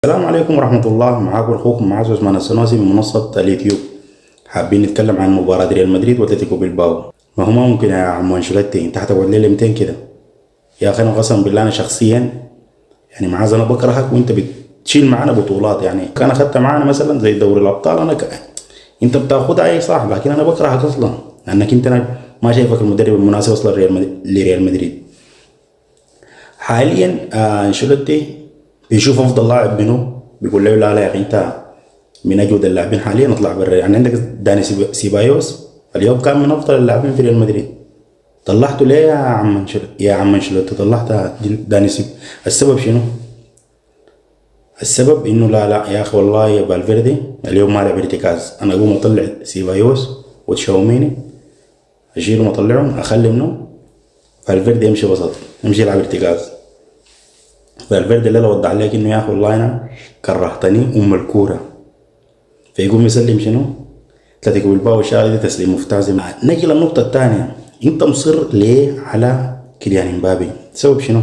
السلام عليكم ورحمة الله. معاكم أخوكم معاذ عثمان السنوسي من منصة اليوتيوب. حابين نتكلم عن مباراة ريال مدريد واتلتيكو بيلباو. ما هو ما ممكن يا عم انشيلوتي انت هتقعد لي 200 كده؟ يا اخي انا قسما بالله انا شخصيا يعني معاذ انا بكرهك وانت بتشيل معانا بطولات. يعني كان اخذت معانا مثلا زي دوري الابطال انت بتاخدها اي صح، لكن انا بكرهك اصلا لانك انت ما شايفك المدرب المناسب اصلا لريال مدريد حاليا. انشيلوتي بيشوف افضل لاعب منه، بيقول له لا يا اخي انت من اجود اللاعبين حاليا اطلع برا. يعني عندك داني سيبايوس اليوم كان من افضل اللاعبين في ريال مدريد، طلعته ليه يا عم انشيلوتي طلعت داني السبب شنو؟ السبب انه لا يا اخي والله يا فالفيردي اليوم ما لعب ارتكاز، انا اقوم اطلع سيبايوس وتشاوميني اشيلهم اطلعهم اخلي منه فالفيردي يمشي وسط يمشي يلعب ارتكاز. فالفيردي اللي وضح عليك انه يا اخي والله انا كرهتني الكوره، فيقوم يسلم شنو؟ اتلتيكو بالباو شاري تسليم مفتاز. نجي للنقطة الثانية، انت مصر ليه على كيليان امبابي؟ سبب شنو؟